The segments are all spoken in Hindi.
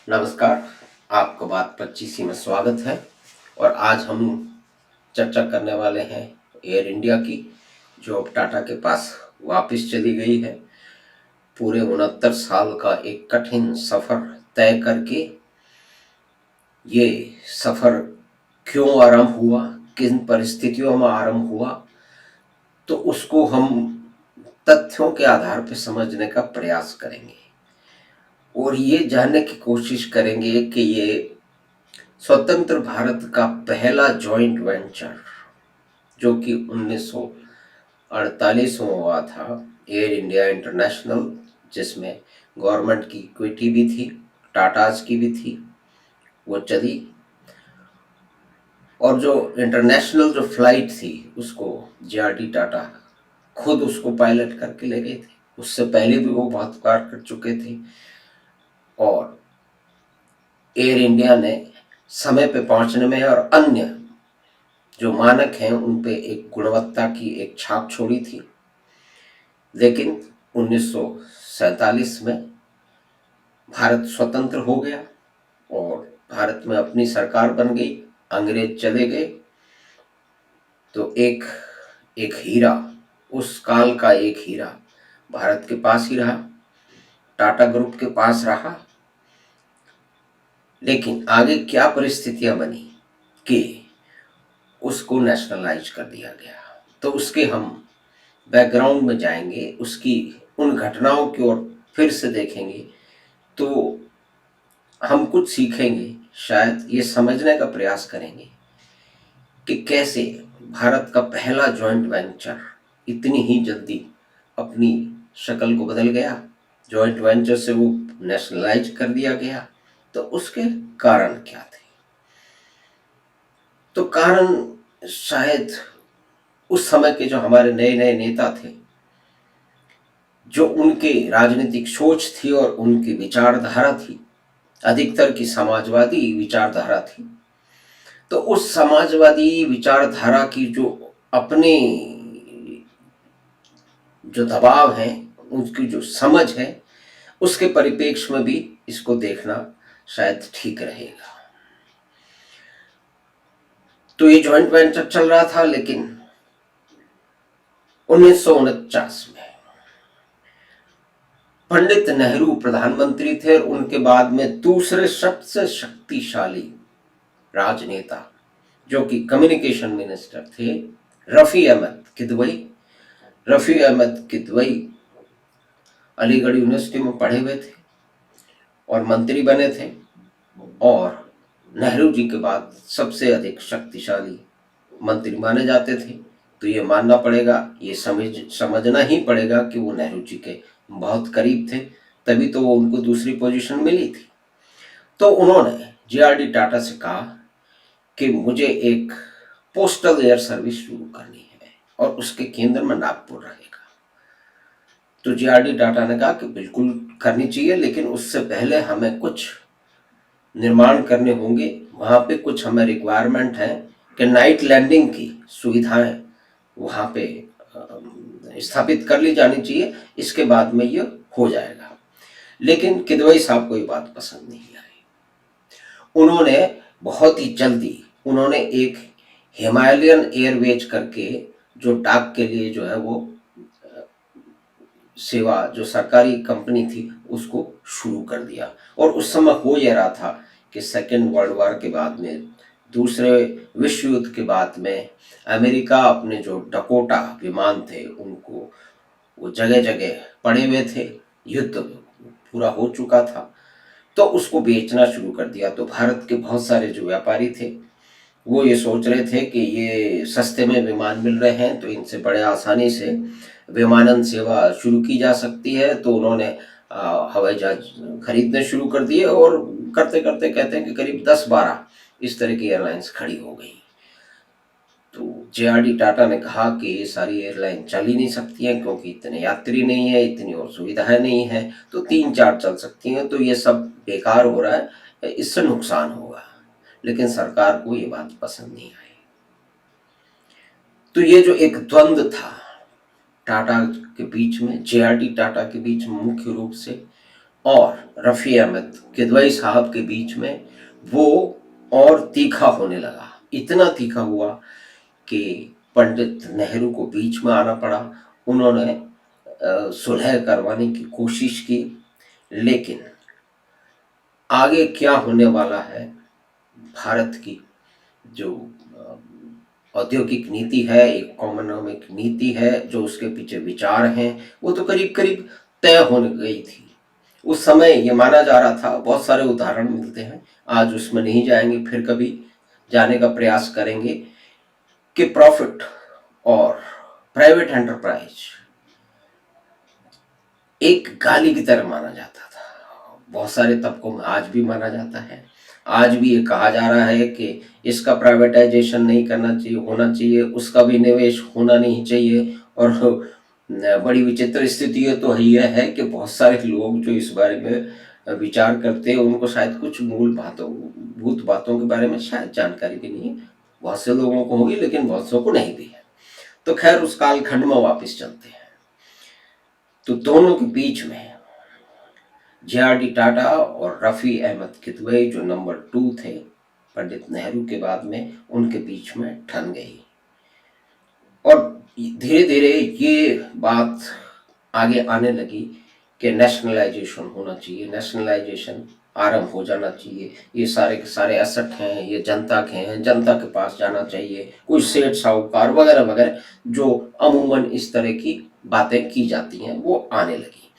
नमस्कार, आपका बात 25 में स्वागत है। और आज हम चर्चा करने वाले हैं एयर इंडिया की, जो अब टाटा के पास वापस चली गई है। पूरे 69 साल का एक कठिन सफ़र तय करके ये सफ़र क्यों आरंभ हुआ, किन परिस्थितियों में आरंभ हुआ, तो उसको हम तथ्यों के आधार पर समझने का प्रयास करेंगे और ये जानने की कोशिश करेंगे कि ये स्वतंत्र भारत का पहला जॉइंट वेंचर, जो कि 1948 में हुआ था, एयर इंडिया इंटरनेशनल, जिसमें गवर्नमेंट की इक्विटी भी थी, टाटाज की भी थी, वो चली। और जो इंटरनेशनल जो फ्लाइट थी उसको जेआरडी टाटा खुद उसको पायलट करके ले गए थे। उससे पहले भी वो बहुत बार कर चुके थे और एयर इंडिया ने समय पे पहुंचने में और अन्य जो मानक हैं उन पे एक गुणवत्ता की एक छाप छोड़ी थी। लेकिन 1947 में भारत स्वतंत्र हो गया और भारत में अपनी सरकार बन गई, अंग्रेज चले गए, तो एक एक हीरा, उस काल का एक हीरा भारत के पास ही रहा, टाटा ग्रुप के पास रहा। लेकिन आगे क्या परिस्थितियां बनी कि उसको नेशनलाइज कर दिया गया, तो उसके हम बैकग्राउंड में जाएंगे, उसकी उन घटनाओं की ओर फिर से देखेंगे, तो हम कुछ सीखेंगे, शायद ये समझने का प्रयास करेंगे कि कैसे भारत का पहला जॉइंट वेंचर इतनी ही जल्दी अपनी शक्ल को बदल गया, जॉइंट वेंचर से वो नेशनलाइज कर दिया गया। तो उसके कारण क्या थे? तो कारण शायद उस समय के जो हमारे नए नए नेता थे, जो उनके राजनीतिक सोच थी और उनकी विचारधारा थी, अधिकतर की समाजवादी विचारधारा थी, तो उस समाजवादी विचारधारा की जो अपने जो दबाव है, उसकी जो समझ है, उसके परिप्रेक्ष्य में भी इसको देखना शायद ठीक रहेगा। तो ये जॉइंट वेंचर चल रहा था, लेकिन 1949 में पंडित नेहरू प्रधानमंत्री थे और उनके बाद में दूसरे सबसे शक्तिशाली राजनेता, जो कि कम्युनिकेशन मिनिस्टर थे, रफी अहमद किदवई। रफी अहमद किदवई अलीगढ़ यूनिवर्सिटी में पढ़े हुए थे और मंत्री बने थे, और नेहरू जी के बाद सबसे अधिक शक्तिशाली मंत्री माने जाते थे। तो ये मानना पड़ेगा, ये समझना ही पड़ेगा कि वो नेहरू जी के बहुत करीब थे, तभी तो वो उनको दूसरी पोजीशन मिली थी। तो उन्होंने जेआरडी टाटा से कहा कि मुझे एक पोस्टल एयर सर्विस शुरू करनी है और उसके केंद्र में नागपुर रहेगा। तो जेआरडी टाटा ने कहा कि बिल्कुल करनी चाहिए, लेकिन उससे पहले हमें कुछ निर्माण करने होंगे, वहाँ पे कुछ हमें रिक्वायरमेंट है कि नाइट लैंडिंग की सुविधाएं वहाँ पे स्थापित कर ली जानी चाहिए, इसके बाद में ये हो जाएगा। लेकिन किदवई साहब को ये बात पसंद नहीं आई। उन्होंने बहुत ही जल्दी उन्होंने एक हिमालयन एयरवेज करके, जो डाक के लिए जो है वो सेवा, जो सरकारी कंपनी थी, उसको शुरू कर दिया। और उस समय हो यह रहा था कि सेकेंड वर्ल्ड वॉर के बाद में, दूसरे विश्व युद्ध के बाद में, अमेरिका अपने जो डकोटा विमान थे उनको वो जगह जगह पड़े हुए थे, युद्ध पूरा हो चुका था, तो उसको बेचना शुरू कर दिया। तो भारत के बहुत सारे जो व्यापारी थे वो ये सोच रहे थे कि ये सस्ते में विमान मिल रहे हैं, तो इनसे बड़े आसानी से विमानन सेवा शुरू की जा सकती है। तो उन्होंने हवाई जहाज खरीदने शुरू कर दिए और करते करते कहते हैं कि करीब 10-12 इस तरह की एयरलाइंस खड़ी हो गई। तो जेआरडी टाटा ने कहा कि ये सारी एयरलाइन चल ही नहीं सकती हैं, क्योंकि इतने यात्री नहीं है, इतनी और सुविधाएं नहीं है, तो 3-4 चल सकती हैं, तो ये सब बेकार हो रहा है, इससे नुकसान होगा। लेकिन सरकार को ये बात पसंद नहीं आई। तो ये जो एक द्वंद्व था टाटा के बीच में, जेआरडी टाटा के बीच में मुख्य रूप से, और रफ़ी अहमद किदवई साहब के बीच में वो और तीखा होने लगा। इतना तीखा हुआ कि पंडित नेहरू को बीच में आना पड़ा। उन्होंने सुलह करवाने की कोशिश की, लेकिन आगे क्या होने वाला है, भारत की जो औद्योगिक नीति है, इकोनॉमिक नीति है, जो उसके पीछे विचार हैं, वो तो करीब करीब तय होने गई थी। उस समय ये माना जा रहा था, बहुत सारे उदाहरण मिलते हैं, आज उसमें नहीं जाएंगे, फिर कभी जाने का प्रयास करेंगे, कि प्रॉफिट और प्राइवेट एंटरप्राइज एक गाली की तरह माना जाता था। बहुत सारे तबकों में आज भी माना जाता है। आज भी ये कहा जा रहा है कि इसका प्राइवेटाइजेशन नहीं करना चाहिए, होना चाहिए, उसका भी निवेश होना नहीं चाहिए। और बड़ी विचित्र स्थिति ये तो यह है कि बहुत सारे लोग जो इस बारे में विचार करते हैं, उनको शायद कुछ भूत बातों के बारे में शायद जानकारी भी नहीं है। बहुत से लोगों को होगी, लेकिन बहुत सौ को नहीं भी है। तो खैर, उस कालखंड में वापस चलते हैं। तो दोनों के बीच में जे.आर.डी. टाटा और रफ़ी अहमद किदवई, जो नंबर 2 थे पंडित नेहरू के बाद में, उनके बीच में ठन गई। और धीरे धीरे ये बात आगे आने लगी कि नेशनलाइजेशन होना चाहिए, नेशनलाइजेशन आरंभ हो जाना चाहिए। ये सारे के सारे एसेट हैं, ये जनता के हैं, जनता के पास जाना चाहिए। कुछ सेठ साहूकार वगैरह वगैरह जो अमूमन इस तरह की बातें की जाती हैं, वो आने लगी।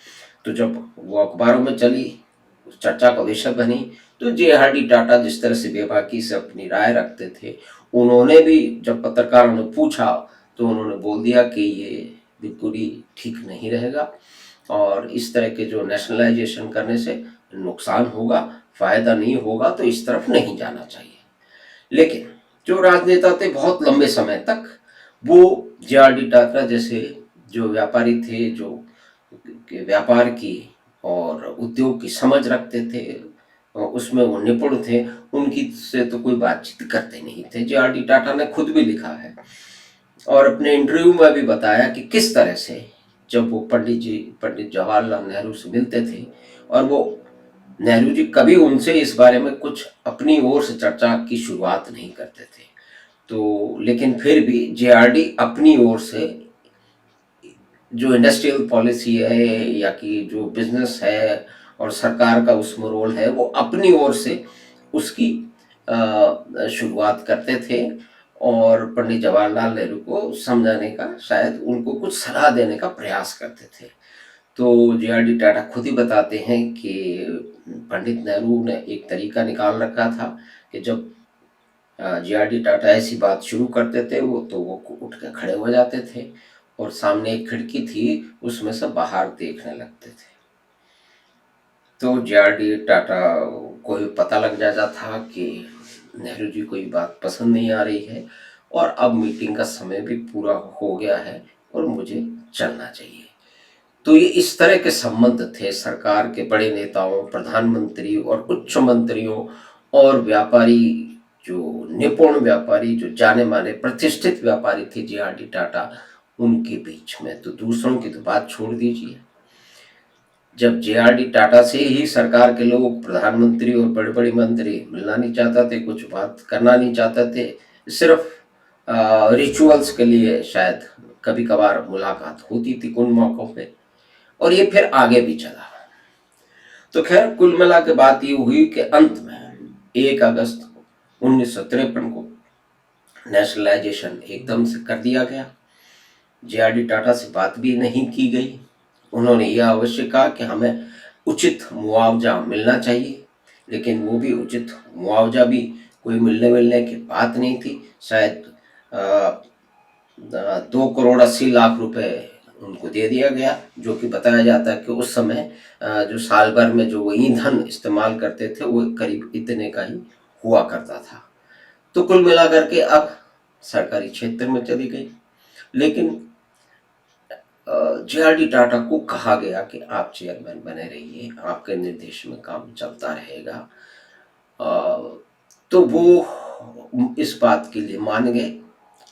तो जब वो अखबारों में चली, चर्चा का विषय बनी, तो जे.आर.डी. टाटा जिस तरह से बेबाकी से अपनी राय रखते थे, उन्होंने भी जब पत्रकारों ने पूछा तो उन्होंने बोल दिया कि ये बिल्कुल ही ठीक नहीं रहेगा, और इस तरह के जो नेशनलाइजेशन करने से नुकसान होगा, फायदा नहीं होगा, तो इस तरफ नहीं जाना चाहिए। लेकिन जो राजनेता थे बहुत लंबे समय तक, वो जे.आर.डी. टाटा जैसे जो व्यापारी थे, जो व्यापार की और उद्योग की समझ रखते थे, उसमें वो निपुण थे, उनकी से तो कोई बातचीत करते नहीं थे। जे.आर.डी. टाटा ने खुद भी लिखा है और अपने इंटरव्यू में भी बताया कि किस तरह से जब वो पंडित जवाहरलाल नेहरू से मिलते थे, और वो नेहरू जी कभी उनसे इस बारे में कुछ अपनी ओर से चर्चा की शुरुआत नहीं करते थे। तो लेकिन फिर भी जे.आर.डी. अपनी ओर से जो इंडस्ट्रियल पॉलिसी है, या कि जो बिजनेस है और सरकार का उसमें रोल है, वो अपनी ओर से उसकी शुरुआत करते थे, और पंडित जवाहरलाल नेहरू को समझाने का, शायद उनको कुछ सलाह देने का प्रयास करते थे। तो जे.आर.डी. टाटा खुद ही बताते हैं कि पंडित नेहरू ने एक तरीका निकाल रखा था कि जब जे.आर.डी. टाटा ऐसी बात शुरू करते थे, वो उठ के खड़े हो जाते थे और सामने एक खिड़की थी, उसमें से बाहर देखने लगते थे। तो जे.आर.डी. टाटा को भी पता लग जाता था कि नेहरू जी को ये बात पसंद नहीं आ रही है, और अब मीटिंग का समय भी पूरा हो गया है और मुझे चलना चाहिए। तो ये इस तरह के संबंध थे सरकार के बड़े नेताओं, प्रधानमंत्री और उच्च मंत्रियों और व्यापारी, जो निपुण व्यापारी, जो जाने माने प्रतिष्ठित व्यापारी थे जे.आर.डी. टाटा, उनके बीच में। तो दूसरों की तो बात छोड़ दीजिए, जब जे.आर.डी. टाटा से ही सरकार के लोग, प्रधानमंत्री और बड़े बड़े मंत्री मिलना नहीं चाहते थे, कुछ बात करना नहीं चाहते थे, सिर्फ रिचुअल्स के लिए शायद कभी कभार मुलाकात होती थी उन मौक़ों पे, और ये फिर आगे भी चला। तो खैर, कुल मिला के बात ये हुई कि अंत में 1 अगस्त 1953 को नेशनलाइजेशन एकदम से कर दिया गया। जे.आर.डी. टाटा से बात भी नहीं की गई। उन्होंने यह अवश्य कहा कि हमें उचित मुआवजा मिलना चाहिए, लेकिन वो भी उचित मुआवजा भी कोई मिलने की बात नहीं थी। शायद 2 करोड़ 80 लाख रुपए उनको दे दिया गया, जो कि बताया जाता है कि उस समय जो साल भर में जो वो ईंधन इस्तेमाल करते थे, वो करीब इतने का ही हुआ करता था। तो कुल मिलाकर के अब सरकारी क्षेत्र में चली गई, लेकिन जे.आर.डी. टाटा को कहा गया कि आप चेयरमैन बने रहिए, आपके निर्देश में काम चलता रहेगा। तो वो इस बात के लिए मान गए,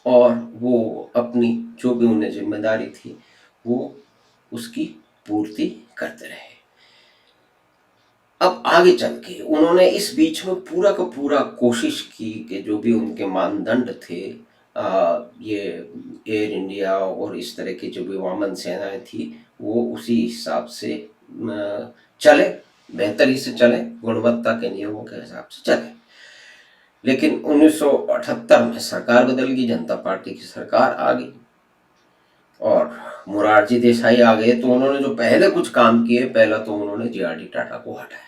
और वो अपनी जो भी उन्हें जिम्मेदारी थी, वो उसकी पूर्ति करते रहे। अब आगे चल के उन्होंने इस बीच में पूरा का पूरा कोशिश की कि जो भी उनके मानदंड थे, ये एयर इंडिया और इस तरह की जो भी वामन सेनाएं थी, वो उसी हिसाब से चले, बेहतरी से चले, गुणवत्ता के नियमों के हिसाब से चले। लेकिन 1978 में सरकार बदल गई, जनता पार्टी की सरकार आ गई और मोरारजी देसाई आ गए। तो उन्होंने जो पहले कुछ काम किए, पहला तो उन्होंने जीआरडी टाटा को हटाया।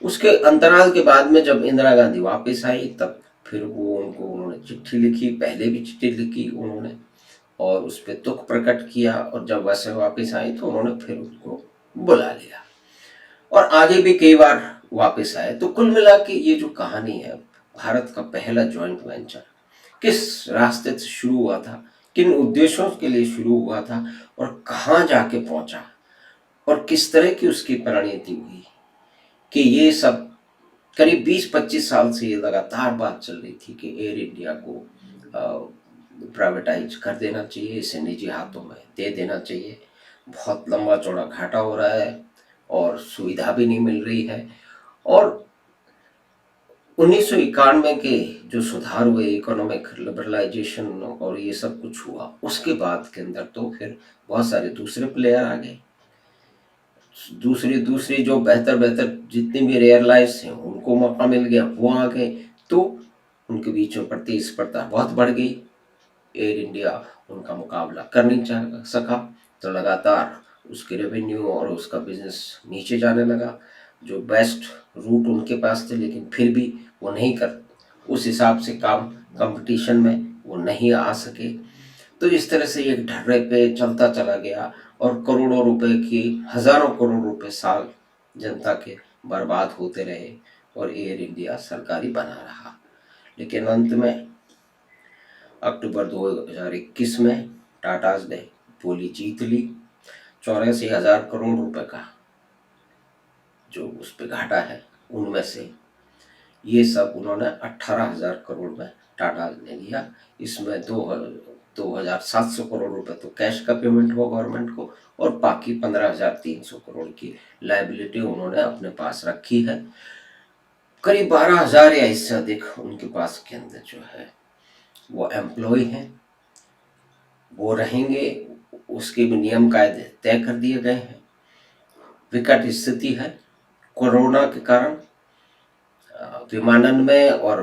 उसके अंतराल के बाद में जब इंदिरा गांधी वापस आई, तब फिर वो उनको उन्होंने चिट्ठी लिखी, पहले भी चिट्ठी लिखी उन्होंने और उस पर दुख प्रकट किया, और जब वैसे वापस आई तो उन्होंने फिर उनको बुला लिया और आगे भी कई बार वापस आए। तो कुल मिला के ये जो कहानी है, भारत का पहला जॉइंट वेंचर किस रास्ते से शुरू हुआ था, किन उद्देश्यों के लिए शुरू हुआ था और कहाँ जाके पहुंचा और किस तरह की उसकी परिणति हुई, कि ये सब करीब 20-25 साल से ये लगातार बात चल रही थी कि एयर इंडिया को प्राइवेटाइज कर देना चाहिए, इसे निजी हाथों में दे देना चाहिए। बहुत लंबा चौड़ा घाटा हो रहा है और सुविधा भी नहीं मिल रही है। और 1991 के जो सुधार हुए, इकोनॉमिक लिबरलाइजेशन और ये सब कुछ हुआ, उसके बाद के अंदर तो फिर बहुत सारे दूसरे प्लेयर आ गए, दूसरी दूसरी जो बेहतर बेहतर जितनी भी एयरलाइंस हैं उनको मौका मिल गया, वो आ गए। तो उनके बीच में प्रतिस्पर्धा बहुत बढ़ गई, एयर इंडिया उनका मुकाबला कर नहीं सका, तो लगातार उसके रेवेन्यू और उसका बिजनेस नीचे जाने लगा। जो बेस्ट रूट उनके पास थे, लेकिन फिर भी वो नहीं कर उस हिसाब से काम, कंपटीशन में वो नहीं आ सके। तो इस तरह से एक ढर्रे पे चलता चला गया और करोड़ों रुपए की, हजारों करोड़ रुपए साल जनता के बर्बाद होते रहे और एयर इंडिया सरकारी बना रहा। लेकिन अंत में अक्टूबर 2021 में टाटाज ने बोली जीत ली। 84,000 करोड़ रुपए का जो उस पे घाटा है, उनमें से ये सब उन्होंने 18,000 करोड़ में टाटा ने लिया। इसमें 2,700 करोड़ रुपए तो कैश का पेमेंट हुआ गवर्नमेंट को, और बाकी 15,300 करोड़ की लायबिलिटी उन्होंने अपने पास रखी है। करीब 12,000 या इससे अधिक उनके पास के अंदर जो है वो एम्प्लॉय हैं, वो रहेंगे, उसके भी नियम कायदे तय कर दिए गए हैं। विकट स्थिति है कोरोना के कारण विमानन में, और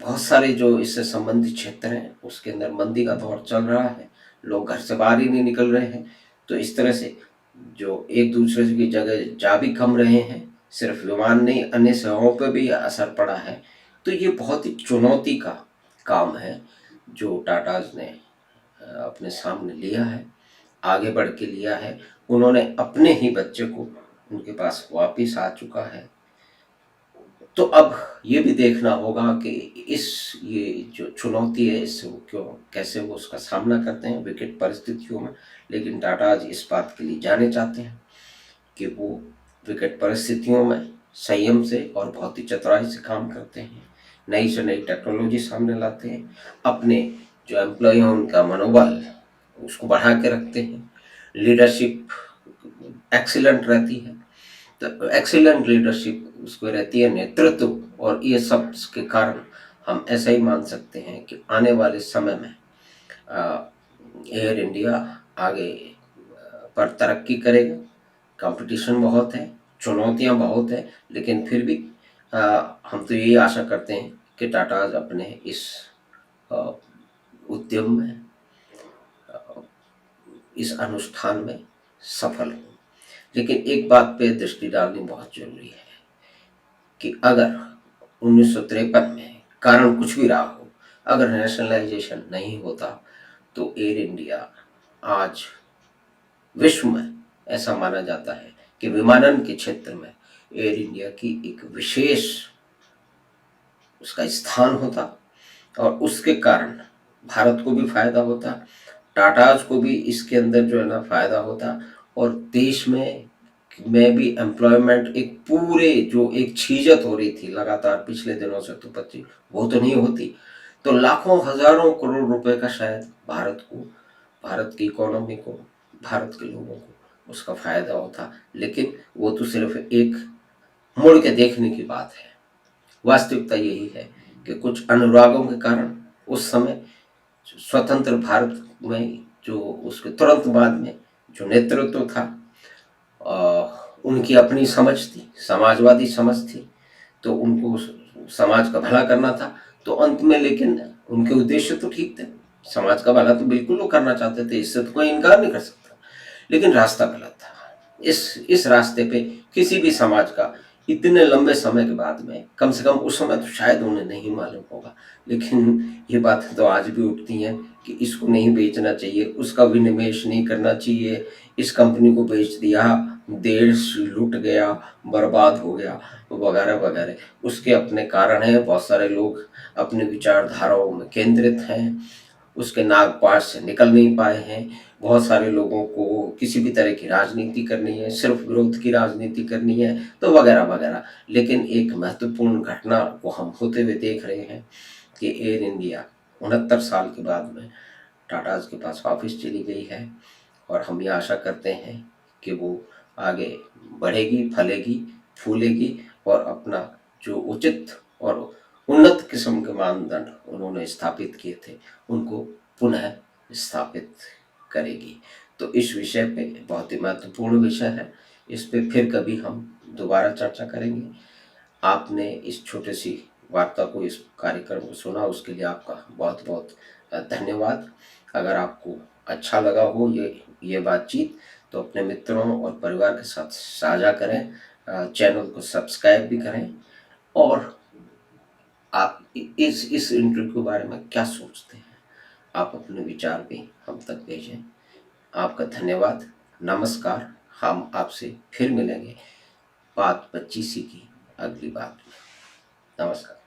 बहुत सारे जो इससे संबंधित क्षेत्र हैं उसके अंदर मंदी का दौर चल रहा है, लोग घर से बाहर ही नहीं निकल रहे हैं। तो इस तरह से जो एक दूसरे की जगह जा भी कम रहे हैं, सिर्फ विमान नहीं अन्य सेवाओं पर भी असर पड़ा है। तो ये बहुत ही चुनौती का काम है जो टाटाज ने अपने सामने लिया है, आगे बढ़ के लिया है। उन्होंने अपने ही बच्चे को उनके पास वापिस आ चुका है। तो अब ये भी देखना होगा कि ये जो चुनौती है, इससे वो कैसे वो उसका सामना करते हैं विकट परिस्थितियों में। लेकिन टाटा आज इस बात के लिए जाने जाते हैं कि वो विकट परिस्थितियों में संयम से और बहुत ही चतुराई से काम करते हैं, नई से नई टेक्नोलॉजी सामने लाते हैं, अपने जो एम्प्लॉय हैं उनका मनोबल उसको बढ़ा के रखते हैं, लीडरशिप एक्सीलेंट रहती है। तो एक्सीलेंट लीडरशिप उसको रहती है, नेतृत्व, और ये सब के कारण हम ऐसा ही मान सकते हैं कि आने वाले समय में एयर इंडिया आगे पर तरक्की करेगा। कंपटीशन बहुत है, चुनौतियां बहुत है, लेकिन फिर भी हम तो यही आशा करते हैं कि टाटा अपने इस उद्यम में, इस अनुष्ठान में सफल हो। लेकिन एक बात पे दृष्टि डालनी बहुत जरूरी है कि अगर 1953 में कारण कुछ भी रहा हो, अगर नेशनलाइजेशन नहीं होता तो एयर इंडिया आज विश्व में ऐसा माना जाता है कि विमानन के क्षेत्र में एयर इंडिया की एक विशेष उसका स्थान होता, और उसके कारण भारत को भी फायदा होता, टाटाज को भी इसके अंदर जो है ना फायदा होता, और देश में भी एम्प्लॉयमेंट एक पूरे जो एक छीजत हो रही थी लगातार पिछले दिनों से, तो बच्ची वो तो नहीं होती। तो लाखों हजारों करोड़ रुपए का शायद भारत को, भारत की इकोनॉमी को, भारत के लोगों को उसका फायदा होता, लेकिन वो तो सिर्फ एक मुड़ के देखने की बात है। वास्तविकता यही है कि कुछ अनुरागों के कारण उस समय स्वतंत्र भारत में जो उसके तुरंत बाद में जो नेतृत्व था, उनकी अपनी समझ थी, समाजवादी समझ थी, तो उनको समाज का भला करना था। तो अंत में लेकिन उनके उद्देश्य तो ठीक थे, समाज का भला तो बिल्कुल वो करना चाहते थे, इससे तो कोई इनकार नहीं कर सकता, लेकिन रास्ता गलत था। इस रास्ते पे किसी भी समाज का इतने लंबे समय के बाद में, कम से कम उस समय तो शायद उन्हें नहीं मालूम होगा, लेकिन ये बातें तो आज भी उठती हैं कि इसको नहीं बेचना चाहिए, उसका विनिवेश नहीं करना चाहिए, इस कंपनी को बेच दिया, देश लूट गया, बर्बाद हो गया, वगैरह वगैरह। उसके अपने कारण हैं, बहुत सारे लोग अपने विचारधाराओं में केंद्रित हैं, उसके नागपाश से निकल नहीं पाए हैं। बहुत सारे लोगों को किसी भी तरह की राजनीति करनी है, सिर्फ विरोध की राजनीति करनी है, तो वगैरह वगैरह। लेकिन एक महत्वपूर्ण घटना को हम होते हुए देख रहे हैं कि एयर इंडिया 69 साल के बाद में टाटाज के पास वापस चली गई है, और हम ये आशा करते हैं कि वो आगे बढ़ेगी, फलेगी, फूलेगी, और अपना जो उचित और उन्नत किस्म के मानदंड उन्होंने स्थापित किए थे, उनको पुनः स्थापित करेगी। तो इस विषय पे बहुत ही महत्वपूर्ण विषय है, इस पे फिर कभी हम दोबारा चर्चा करेंगे। आपने इस छोटी सी वार्ता को, इस कार्यक्रम को सुना, उसके लिए आपका बहुत बहुत धन्यवाद। अगर आपको अच्छा लगा हो ये बातचीत, तो अपने मित्रों और परिवार के साथ साझा करें, चैनल को सब्सक्राइब भी करें, और आप इस इंटरव्यू के बारे में क्या सोचते हैं, आप अपने विचार भी हम तक भेजें। आपका धन्यवाद, नमस्कार। हम आपसे फिर मिलेंगे बात 25 की अगली बात में। नमस्कार।